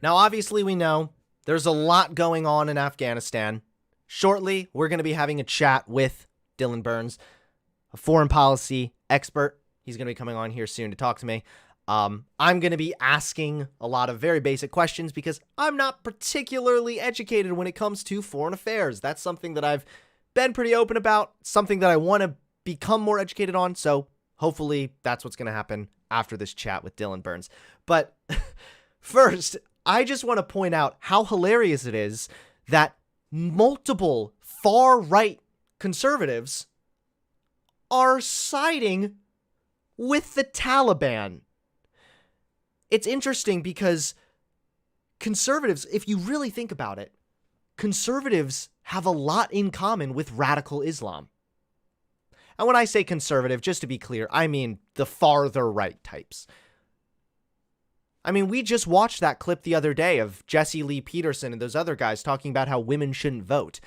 Now, obviously, we know there's a lot going on in Afghanistan. Shortly, we're going to be having a chat with Dylan Burns, a foreign policy expert. He's going to be coming on here soon to talk to me. I'm going to be asking a lot of very basic questions because I'm not particularly educated when it comes to foreign affairs. That's something that I've been pretty open about, something that I want to become more educated on. So hopefully that's what's going to happen after this chat with Dylan Burns. But first, I just want to point out how hilarious it is that multiple far-right conservatives are siding with the Taliban. It's interesting because conservatives, if you really think about it, conservatives have a lot in common with radical Islam. And when I say conservative, just to be clear, I mean the farther right types. I mean, we just watched that clip the other day of Jesse Lee Peterson and those other guys talking about how women shouldn't vote.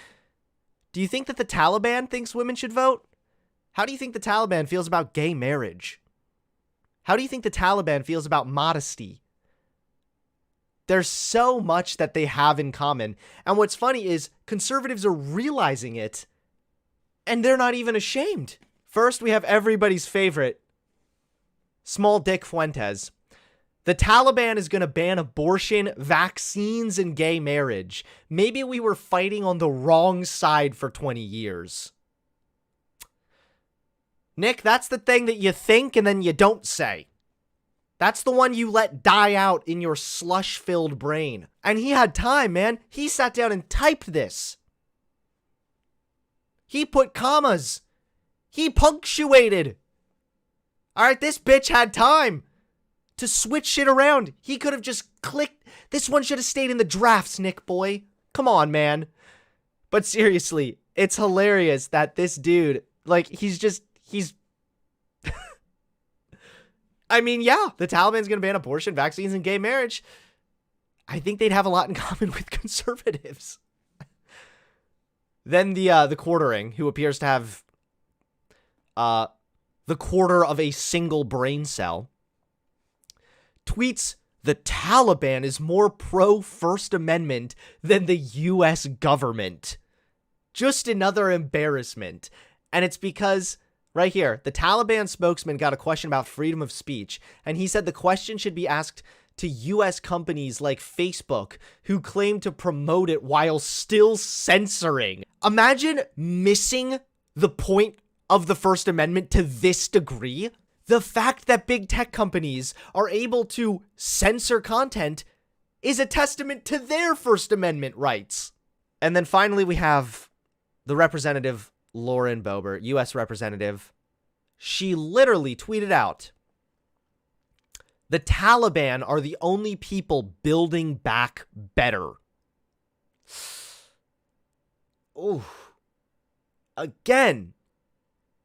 Do you think that the Taliban thinks women should vote? How do you think the Taliban feels about gay marriage? How do you think the Taliban feels about modesty? There's so much that they have in common. And what's funny is conservatives are realizing it, and they're not even ashamed. First, we have everybody's favorite, Small Dick Fuentes. The Taliban is going to ban abortion, vaccines, and gay marriage. Maybe we were fighting on the wrong side for 20 years. Nick, that's the thing that you think and then you don't say. That's the one you let die out in your slush-filled brain. And he had time, man. He sat down and typed this. He put commas. He punctuated. All right, this bitch had time to switch shit around. He could have just clicked. This one should have stayed in the drafts, Nick boy. Come on, man. But seriously, it's hilarious that this dude, like, he's I mean, yeah, the Taliban's going to ban abortion, vaccines, and gay marriage. I think they'd have a lot in common with conservatives. Then the quartering, who appears to have the quarter of a single brain cell, tweets, the Taliban is more pro-First Amendment than the U.S. government. Just another embarrassment. And it's because, right here, the Taliban spokesman got a question about freedom of speech, and he said the question should be asked to U.S. companies like Facebook, who claim to promote it while still censoring. Imagine missing the point of the First Amendment to this degree. The fact that big tech companies are able to censor content is a testament to their First Amendment rights. And then finally, we have the representative Lauren Boebert, U.S. representative. She literally tweeted out, the Taliban are the only people building back better. Ooh. Again,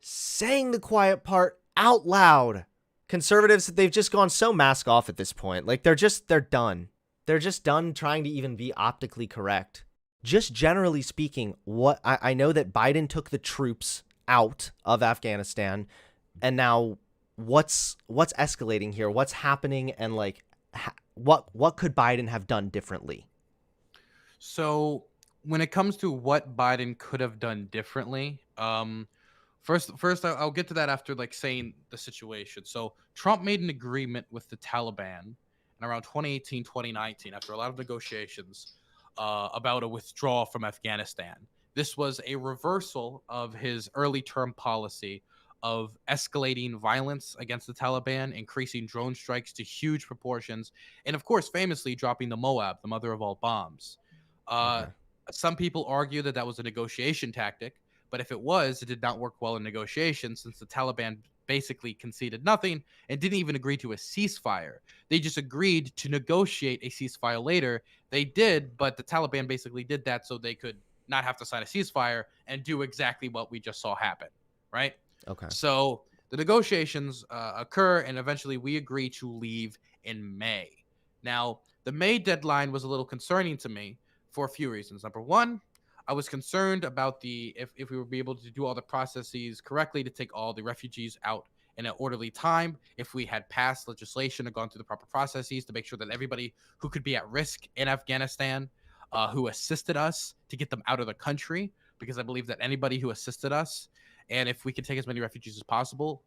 saying the quiet part out loud. Conservatives, they've just gone so mask off at this point. Like, they're done. They're just done trying to even be optically correct. Just generally speaking, what I know that Biden took the troops out of Afghanistan, and now what's escalating here? What's happening? And like, what could Biden have done differently? So when it comes to what Biden could have done differently, first I'll get to that after like saying the situation. So Trump made an agreement with the Taliban in around 2018, 2019, after a lot of negotiations about a withdrawal from Afghanistan. This was a reversal of his early term policy of escalating violence against the Taliban, increasing drone strikes to huge proportions, and of course, famously dropping the Moab, the mother of all bombs. Okay. Some people argue that that was a negotiation tactic, but if it was, it did not work well in negotiations since the Taliban basically conceded nothing and didn't even agree to a ceasefire. They just agreed to negotiate a ceasefire later. They did, but the Taliban basically did that so they could not have to sign a ceasefire and do exactly what we just saw happen, right? Okay. So the negotiations occur, and eventually we agree to leave in May. Now, the May deadline was a little concerning to me for a few reasons. Number one, I was concerned about if we would be able to do all the processes correctly to take all the refugees out in an orderly time, if we had passed legislation and gone through the proper processes to make sure that everybody who could be at risk in Afghanistan, who assisted us to get them out of the country, because I believe that anybody who assisted us, and if we can take as many refugees as possible,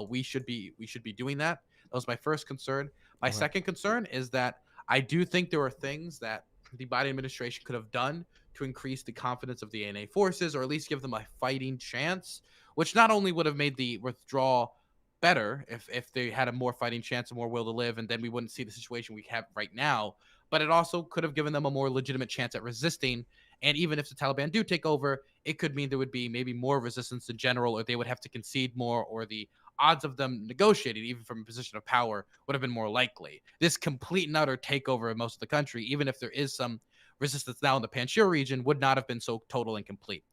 we should be doing that. That was my first concern. My Okay. second concern is that I do think there are things that the Biden administration could have done to increase the confidence of the ANA forces, or at least give them a fighting chance, which not only would have made the withdrawal better if they had a more fighting chance, a more will to live, and then we wouldn't see the situation we have right now, but it also could have given them a more legitimate chance at resisting. And even if the Taliban do take over, it could mean there would be maybe more resistance in general, or they would have to concede more, or the odds of them negotiating, even from a position of power, would have been more likely. This complete and utter takeover of most of the country, even if there is some resistance now in the Panjshir region, would not have been so total and complete.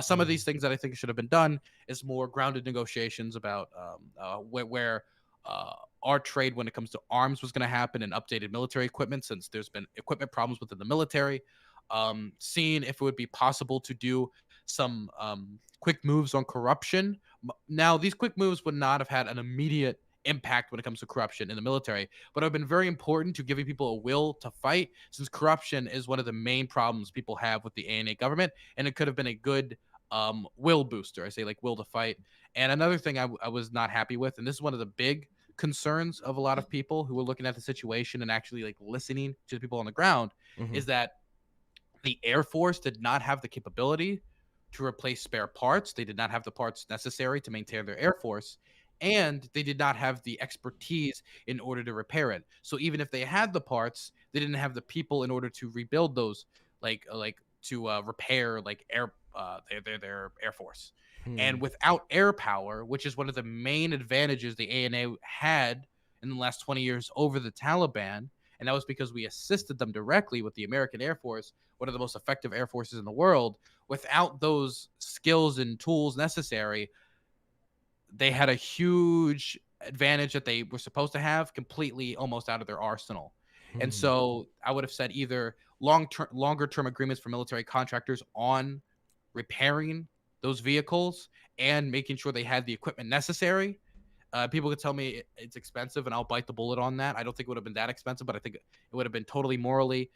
Some of Mm. these things that I think should have been done is more grounded negotiations about where our trade when it comes to arms was going to happen, and updated military equipment, since there's been equipment problems within the military. Seeing if it would be possible to do some quick moves on corruption. Now, these quick moves would not have had an immediate impact when it comes to corruption in the military, but have been very important to giving people a will to fight, since corruption is one of the main problems people have with the ANA government, and it could have been a good will booster. I say, like, will to fight. And another thing I was not happy with, and this is one of the big concerns of a lot of people who were looking at the situation and actually like listening to the people on the ground, Mm-hmm. is that the Air Force did not have the capability to replace spare parts. They did not have the parts necessary to maintain their Air Force, and they did not have the expertise in order to repair it. So even if they had the parts, they didn't have the people in order to rebuild those, like to repair like their Air Force. Hmm. And without air power, which is one of the main advantages the ANA had in the last 20 years over the Taliban, and that was because we assisted them directly with the American Air Force, one of the most effective air forces in the world. Without those skills and tools necessary, they had a huge advantage that they were supposed to have completely almost out of their arsenal. And Hmm. so I would have said either longer term agreements for military contractors on repairing those vehicles and making sure they had the equipment necessary. People could tell me it's expensive, and I'll bite the bullet on that. I don't think it would have been that expensive, but I think it would have been totally morally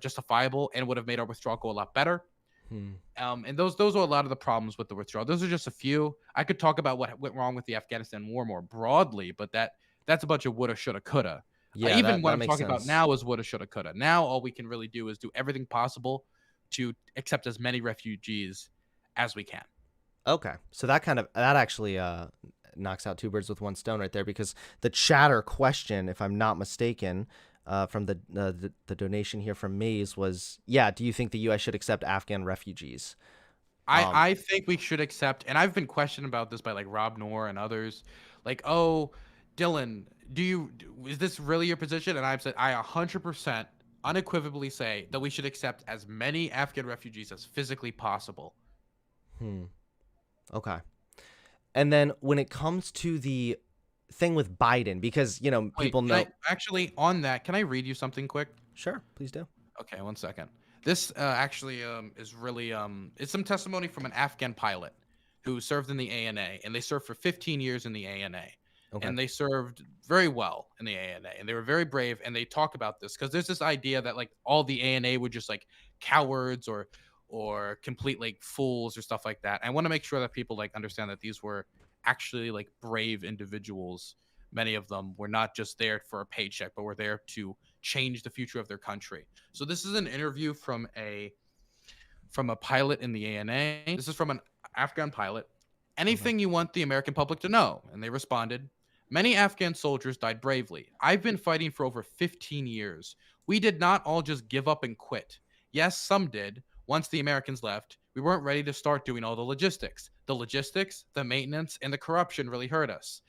justifiable, and would have made our withdrawal go a lot better. Hmm. And those are a lot of the problems with the withdrawal. Those are just a few. I could talk about what went wrong with the Afghanistan war more broadly, but that's a bunch of woulda, shoulda, coulda. Yeah, Even that what that I'm makes talking about sense. now is woulda, shoulda, coulda. Now all we can really do is do everything possible to accept as many refugees as we can. Okay, so that actually knocks out two birds with one stone right there, because the chatter question, if I'm not mistaken, from the donation here from Maze was, yeah, do you think the U.S. should accept Afghan refugees? Um, I think we should accept, and I've been questioned about this by like Rob Noor and others, like, oh, Dylan, is this really your position? And I've said I 100% unequivocally say that we should accept as many Afghan refugees as physically possible. hmm. Okay. And then when it comes to the thing with Biden, because Wait, people can I know. actually on that? Can I read you something quick? Sure, please do. Okay, one second. This actually is really it's some testimony from an Afghan pilot who served in the ANA, and they served for 15 years in the ANA, Okay. and they served very well in the ANA, and they were very brave. And they talk about this because there's this idea that like all the ANA were just like cowards or complete like fools or stuff like that. I want to make sure that people like understand that these were actually like brave individuals. Many of them were not just there for a paycheck, but were there to change the future of their country. So this is an interview from a pilot in the ANA. This is from an Afghan pilot. Okay. Anything you want the American public to know? And they responded, many Afghan soldiers died bravely. I've been fighting for over 15 years. We did not all just give up and quit. Yes, some did. Once the Americans left, we weren't ready to start doing all the logistics. The logistics, the maintenance, and the corruption really hurt us.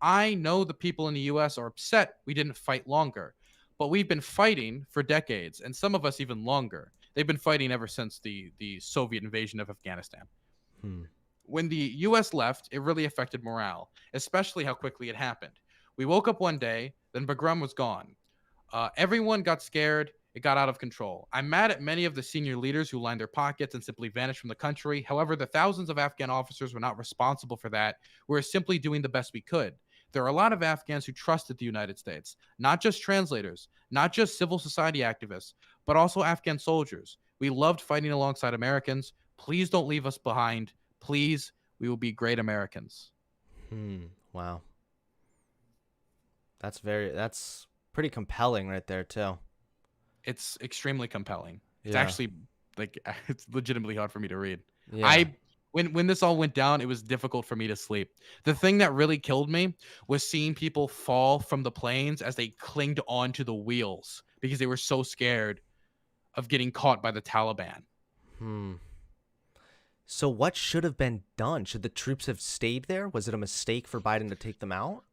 I know the people in the US are upset we didn't fight longer, but we've been fighting for decades, and some of us even longer. They've been fighting ever since the Soviet invasion of Afghanistan. Hmm. When the US left, it really affected morale, especially how quickly it happened. We woke up one day, then Bagram was gone. Everyone got scared. It got out of control. I'm mad at many of the senior leaders who lined their pockets and simply vanished from the country. However, the thousands of Afghan officers were not responsible for that. We were simply doing the best we could. There are a lot of Afghans who trusted the United States, not just translators, not just civil society activists, but also Afghan soldiers. We loved fighting alongside Americans. Please don't leave us behind. Please, we will be great Americans. Wow. That's pretty compelling right there too. It's extremely compelling. It's Yeah. actually like it's legitimately hard for me to read. Yeah. I when this all went down, it was difficult for me to sleep. The thing that really killed me was seeing people fall from the planes as they clinged onto the wheels because they were so scared of getting caught by the Taliban. Hmm. So what should have been done? Should the troops have stayed there? Was it a mistake for Biden to take them out?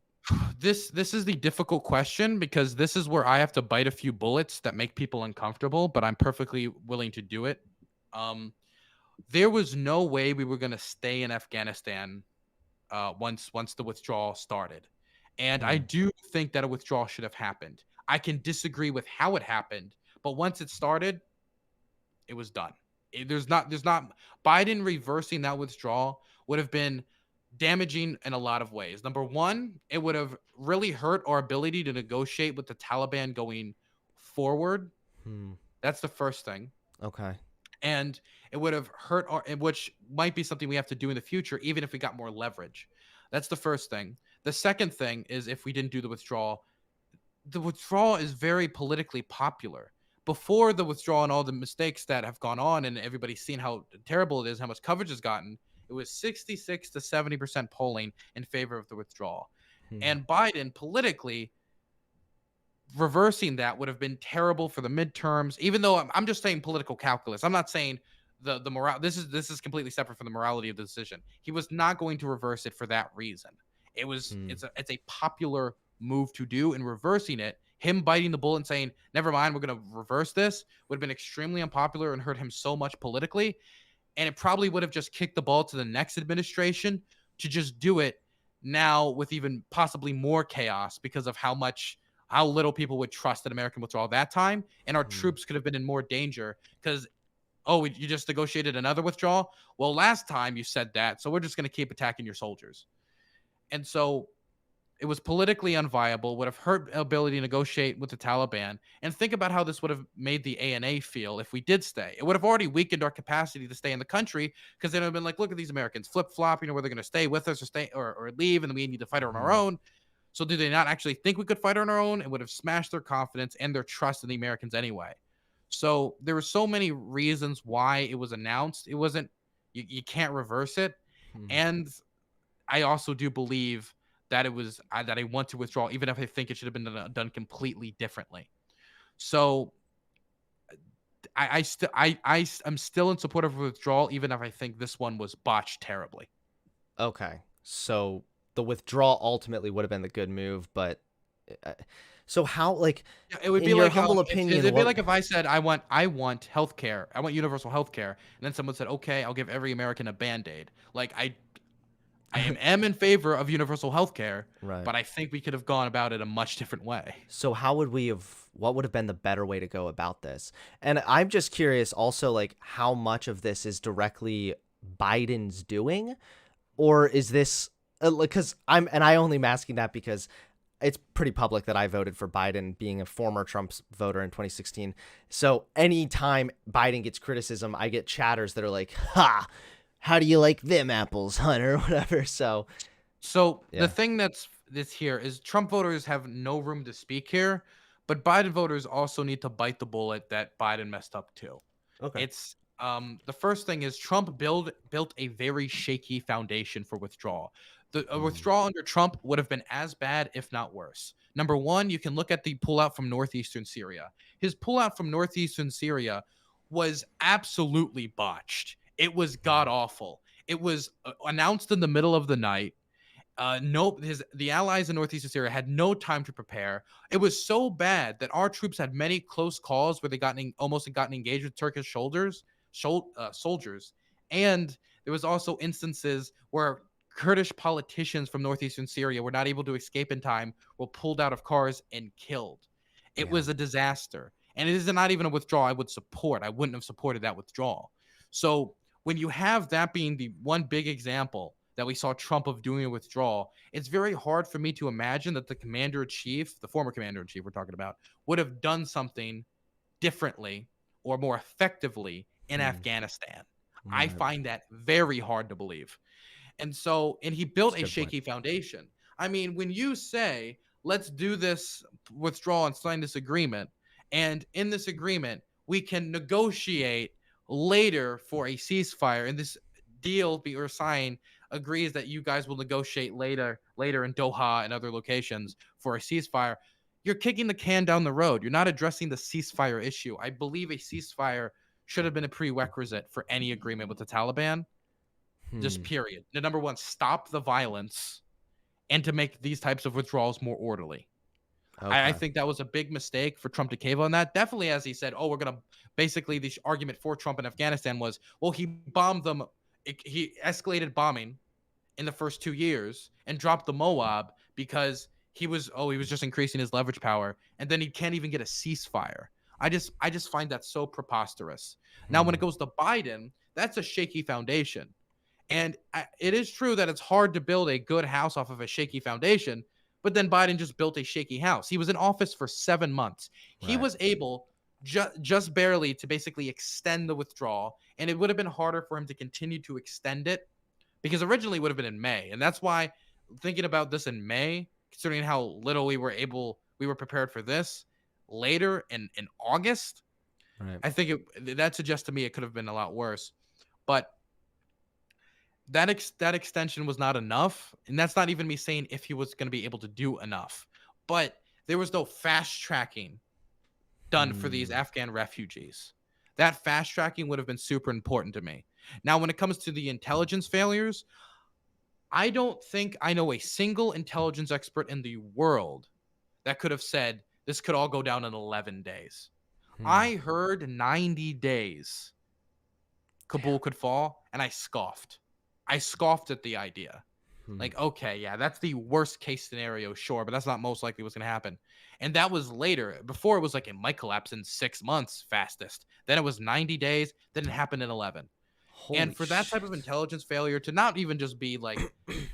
This is the difficult question because this is where I have to bite a few bullets that make people uncomfortable, but I'm perfectly willing to do it. Um, there was no way we were going to stay in Afghanistan once the withdrawal started, and I Hmm. do think that a withdrawal should have happened. I can disagree with how it happened, but once it started, it was done. There's not Biden reversing that withdrawal would have been damaging in a lot of ways. Number one, it would have really hurt our ability to negotiate with the Taliban going forward. Hmm. That's the first thing. Okay. And it would have hurt our, which might be something we have to do in the future, even if we got more leverage. That's the first thing. The second thing is if we didn't do the withdrawal is very politically popular. Before the withdrawal and all the mistakes that have gone on, and everybody's seen how terrible it is, how much coverage has gotten, it was 66 to 70% polling in favor of the withdrawal. Hmm. And Biden politically reversing that would have been terrible for the midterms. Even though I'm just saying political calculus, I'm not saying the moral. This is completely separate from the morality of the decision. He was not going to reverse it for that reason. Hmm. It's a popular move to do, and reversing it, him biting the bullet and saying never mind, we're going to reverse this, would have been extremely unpopular and hurt him so much politically. And it probably would have just kicked the ball to the next administration to just do it now with even possibly more chaos because of how little people would trust an American withdrawal that time, and our Hmm. troops could have been in more danger because oh, you just negotiated another withdrawal. Well, last time you said that, so we're just going to keep attacking your soldiers. And so it was politically unviable, would have hurt ability to negotiate with the Taliban. And think about how this would have made the ANA feel if we did stay. It would have already weakened our capacity to stay in the country because they would have been like, look at these Americans flip-flopping, whether they're going to stay with us or stay or leave, and then we need to fight on our Hmm. own. So do they not actually think we could fight on our own? It would have smashed their confidence and their trust in the Americans anyway. So there were so many reasons why it was announced. It wasn't you can't reverse it. Hmm. And I also do believe that that I want to withdraw, even if I think it should have been done completely differently. So I'm still in support of withdrawal, even if I think this one was botched terribly. Okay. So the withdrawal ultimately would have been the good move, but uh, so how, like, Yeah, it would in be your like humble opinion, it'd be what? like if I said I want healthcare, I want universal healthcare, and then someone said, okay, I'll give every American a Band-Aid. Like I am in favor of universal healthcare, Right. but I think we could have gone about it a much different way. So how would we have? What would have been the better way to go about this? And I'm just curious, also, like, how much of this is directly Biden's doing, or is this? Because I only am asking that because it's pretty public that I voted for Biden, being a former Trump voter in 2016. So anytime Biden gets criticism, I get chatters that are like, "Ha, how do you like them apples, Hunter?" Whatever. So So the yeah. thing that's here is Trump voters have no room to speak here, but Biden voters also need to bite the bullet that Biden messed up too. Okay. It's the first thing is Trump built a very shaky foundation for withdrawal. A Mm. withdrawal under Trump would have been as bad, if not worse. Number one, you can look at the pullout from northeastern Syria. His pullout from northeastern Syria was absolutely botched. It was god awful. It was announced in the middle of the night. No, the allies in northeastern Syria had no time to prepare. It was so bad that our troops had many close calls where they almost gotten engaged with Turkish soldiers, and there was also instances where Kurdish politicians from northeastern Syria were not able to escape in time, were pulled out of cars and killed. It Yeah. was a disaster. And it is not even a withdrawal I would support. I wouldn't have supported that withdrawal. So when you have that being the one big example that we saw Trump of doing a withdrawal, it's very hard for me to imagine that the commander-in-chief, the former commander-in-chief we're talking about, would have done something differently or more effectively in Afghanistan. I Right. find that very hard to believe. And he built That's a a good point. shaky foundation. I mean, when you say, let's do this withdrawal and sign this agreement, and in this agreement, we can negotiate later for a ceasefire, and this deal be or sign agrees that you guys will negotiate later in Doha and other locations for a ceasefire. You're kicking the can down the road. You're not addressing the ceasefire issue. I believe a ceasefire should have been a prerequisite for any agreement with the Taliban. Just Hmm. period. The number one, stop the violence and to make these types of withdrawals more orderly. I Okay. think that was a big mistake for Trump to cave on that. Definitely, as he said, oh, we're going to basically the argument for Trump in Afghanistan was, well, he bombed them. He escalated bombing in the first 2 years and dropped the Moab because he was just increasing his leverage power. And then he can't even get a ceasefire. I just find that so preposterous. Now, when Hmm. it goes to Biden, that's a shaky foundation. And it is true that it's hard to build a good house off of a shaky foundation, but then Biden just built a shaky house. He was in office for 7 months. He Right. was able just barely to basically extend the withdrawal, and it would have been harder for him to continue to extend it because originally it would have been in May. And that's why thinking about this in May, considering how little we were prepared for this later in August, Right. I think that suggests to me it could have been a lot worse. But that extension was not enough, and that's not even me saying if he was going to be able to do enough. But there was no fast tracking done for these Hmm. Afghan refugees. That fast tracking would have been super important to me. Now, when it comes to the intelligence failures, I don't think I know a single intelligence expert in the world that could have said this could all go down in 11 days. Hmm. I heard 90 days Damn. Kabul could fall, and I scoffed. I scoffed at the idea. Hmm. Like, okay, yeah, that's the worst case scenario, sure, but that's not most likely what's going to happen. And that was later. Before it was like it might collapse in 6 months fastest. Then it was 90 days. Then it happened in 11. And Holy for that type of shit. intelligence failure to not even just be like,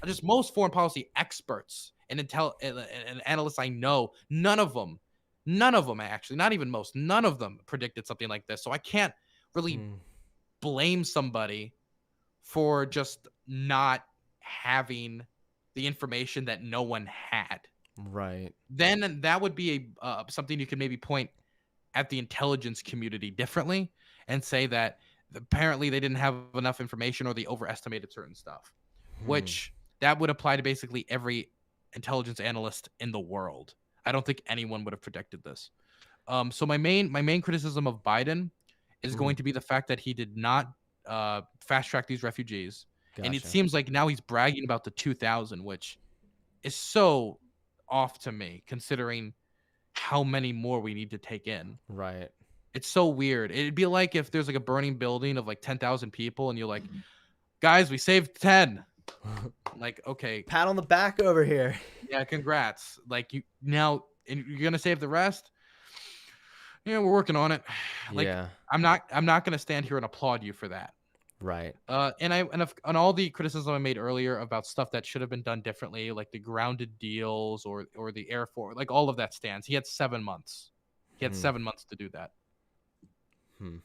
just most foreign policy experts and and analysts I know, none of them actually, not even most, none of them predicted something like this. So I can't really Hmm. blame somebody for just not having the information that no one had. Right. Then that would be something you could maybe point at the intelligence community differently and say that apparently they didn't have enough information or they overestimated certain stuff, Hmm. which that would apply to basically every intelligence analyst in the world. I don't think anyone would have predicted this. So my main criticism of Biden is Hmm. going to be the fact that he did not fast track these refugees, and it Gotcha. seems like now he's bragging about the 2,000, which is so off to me considering how many more we need to take in. Right. It's so weird. It'd be like if there's like a burning building of like 10,000 people, and you're like, guys, we saved 10. Like, okay, Pat on the back over here. yeah, congrats. Like you now, and you're gonna save the rest. Yeah, we're working on it. Like Yeah. I'm not gonna stand here and applaud you for that. Right. And all the criticism I made earlier about stuff that should have been done differently, like the grounded deals or the Air Force, like all of that stands. He had 7 months. He had Hmm. 7 months to do that. Hmm.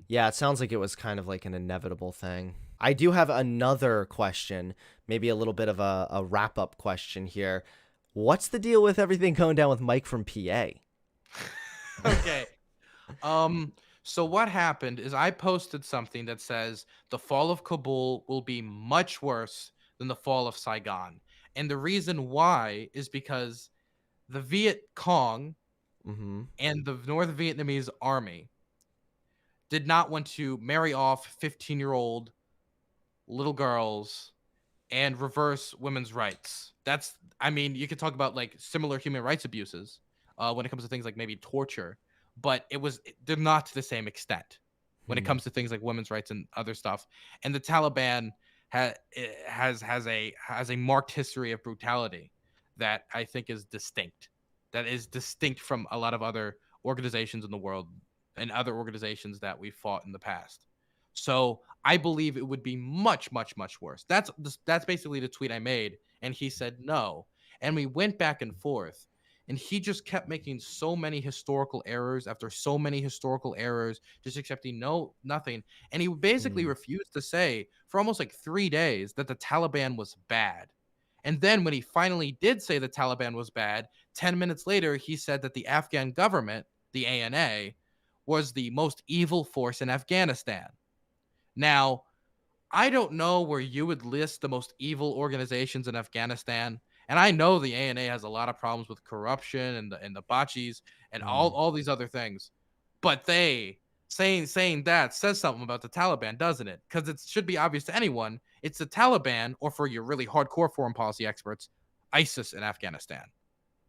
Yeah, it sounds like it was kind of like an inevitable thing. I do have another question, maybe a little bit of a wrap up question here. What's the deal with everything going down with Mike from PA? Okay. Um. So what happened is I posted something that says the fall of Kabul will be much worse than the fall of Saigon, and the reason why is because the Viet Cong Mm-hmm. and the North Vietnamese army did not want to marry off 15-year-old little girls and reverse women's rights. I mean, you could talk about like similar human rights abuses when it comes to things like maybe torture, but they're not to the same extent when it Hmm. comes to things like women's rights and other stuff. And the Taliban has a marked history of brutality that I think is distinct. That is distinct from a lot of other organizations in the world and other organizations that we fought in the past. So I believe it would be much, much, much worse. That's basically the tweet I made, and he said no, and we went back and forth, and he just kept making so many historical errors after so many historical errors, just accepting nothing, and he basically Mm. refused to say for almost like 3 days that the Taliban was bad. And then when he finally did say the Taliban was bad, 10 minutes later, he said that the Afghan government, the ANA, was the most evil force in Afghanistan. Now, I don't know where you would list the most evil organizations in Afghanistan. And I know the ANA has a lot of problems with corruption and the botchies and Mm. all these other things. But they saying that says something about the Taliban, doesn't it? Because it should be obvious to anyone. It's the Taliban, or for your really hardcore foreign policy experts, ISIS in Afghanistan.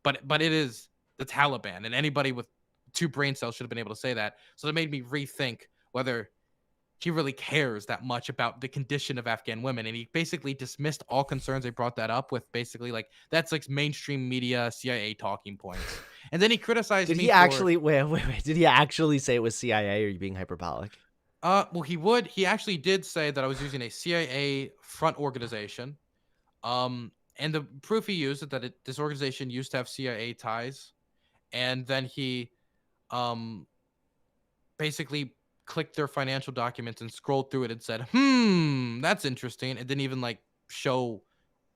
But it is the Taliban, and anybody with two brain cells should have been able to say that. So it made me rethink whether he really cares that much about the condition of Afghan women. And he basically dismissed all concerns. They brought that up with basically like, that's like mainstream media, CIA talking points. And then he criticized Did me he actually wait? Did he actually say it was CIA, or are you being hyperbolic? well, he actually did say that I was using a CIA front organization. And the proof he used is that this organization used to have CIA ties. And then he basically clicked their financial documents and scrolled through it and said, that's interesting. It didn't even like show.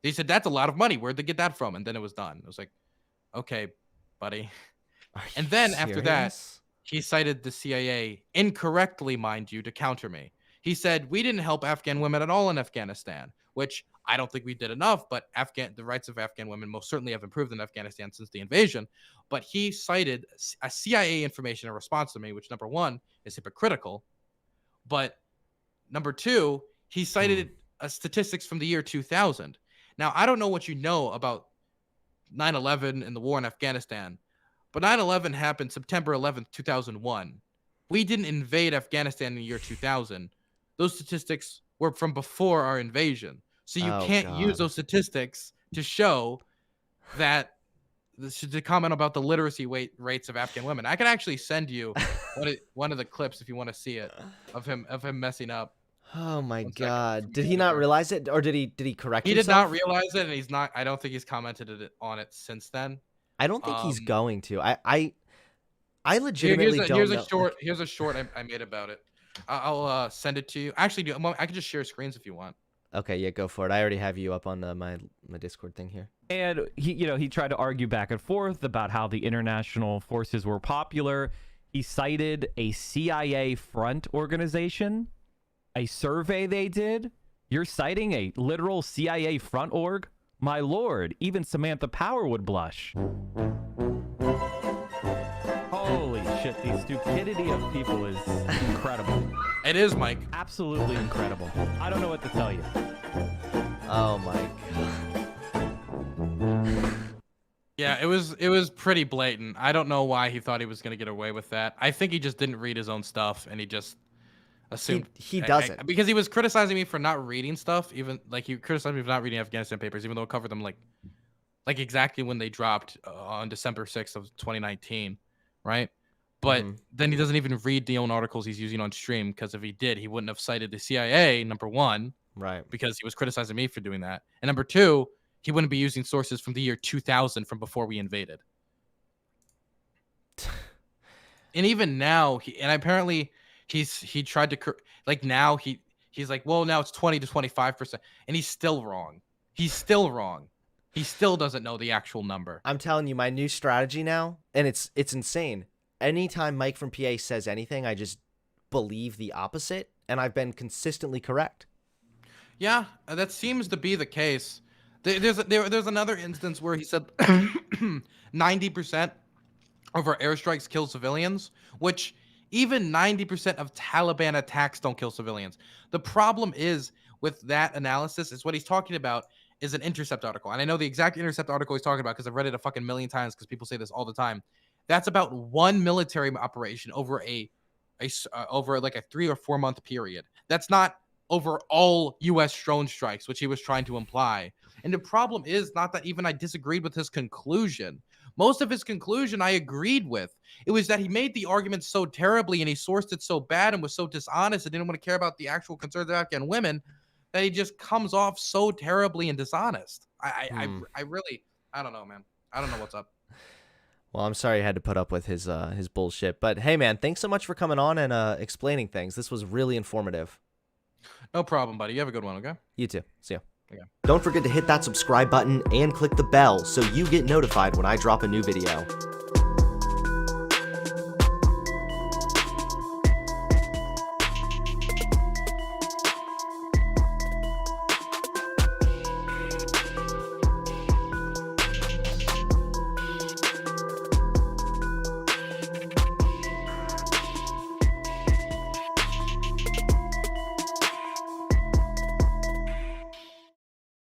They said, that's a lot of money. Where'd they get that from? And then it was done. It was like, okay, buddy. Are And you then after that, serious? he cited the CIA incorrectly, mind you, to counter me. He said, we didn't help Afghan women at all in Afghanistan, which I don't think we did enough, but the rights of Afghan women most certainly have improved in Afghanistan since the invasion. But he cited a CIA information in response to me, which, number one, is hypocritical. But number two, he cited statistics from the year 2000. Now, I don't know what you know about 9/11 and the war in Afghanistan, but 9/11 happened September 11th, 2001. We didn't invade Afghanistan in the year 2000. Those statistics were from before our invasion. So you Oh can't use God. those statistics to show that to comment about the literacy rates of Afghan women. I can actually send you one of the clips if you want to see it of him messing up. Oh my 1 second. God. Did he not realize it, or did he correct He did himself? not realize it, and he's not. I don't think he's commented on it since then. I don't think he's Um, going to. I Here, legitimately don't know. here's a short I made about it. I'll send it to you. Actually, I can just share screens if you want. Okay, yeah, go for it. I already have you up on my Discord thing here. And he tried to argue back and forth about how the international forces were popular. He cited a CIA front organization, a survey they did. You're citing a literal CIA front org? My lord, even Samantha Power would blush. Holy shit, the stupidity of people is incredible. It is, Mike. Absolutely incredible. I don't know what to tell you. Oh my God. Yeah, it was pretty blatant. I don't know why he thought he was gonna get away with that. I think he just didn't read his own stuff, and he just assumed He doesn't. because he was criticizing me for not reading stuff. Even like he criticized me for not reading Afghanistan papers, even though I covered them like exactly when they dropped on December 6th of 2019, right? But then he doesn't even read the own articles he's using on stream, because if he did, he wouldn't have cited the CIA, number one, Right. because he was criticizing me for doing that. And number two, he wouldn't be using sources from the year 2000 from before we invaded. And even now, apparently he tried to now he's like, well, now it's 20 to 25%, and he's still wrong. He's still wrong. He still doesn't know the actual number. I'm telling you, my new strategy now, and it's insane. Anytime Mike from PA says anything, I just believe the opposite, and I've been consistently correct. Yeah, that seems to be the case. There's another instance where he said 90% of our airstrikes kill civilians, which even 90% of Taliban attacks don't kill civilians. The problem is with that analysis is what he's talking about is an Intercept article. And I know the exact Intercept article he's talking about because I've read it a fucking million times because people say this all the time. That's about one military operation over over like a 3 or 4 month period. That's not over all U.S. drone strikes, which he was trying to imply. And the problem is not that even I disagreed with his conclusion, Most of his conclusion I agreed with. It was that he made the argument so terribly and he sourced it so bad and was so dishonest and didn't want to care about the actual concerns of Afghan women that he just comes off so terribly and dishonest. I really, I don't know, man. I don't know what's up. Well, I'm sorry you had to put up with his bullshit. But hey, man, thanks so much for coming on and explaining things. This was really informative. No problem, buddy. You have a good one, okay? You too. See ya. Okay. Don't forget to hit that subscribe button and click the bell so you get notified when I drop a new video.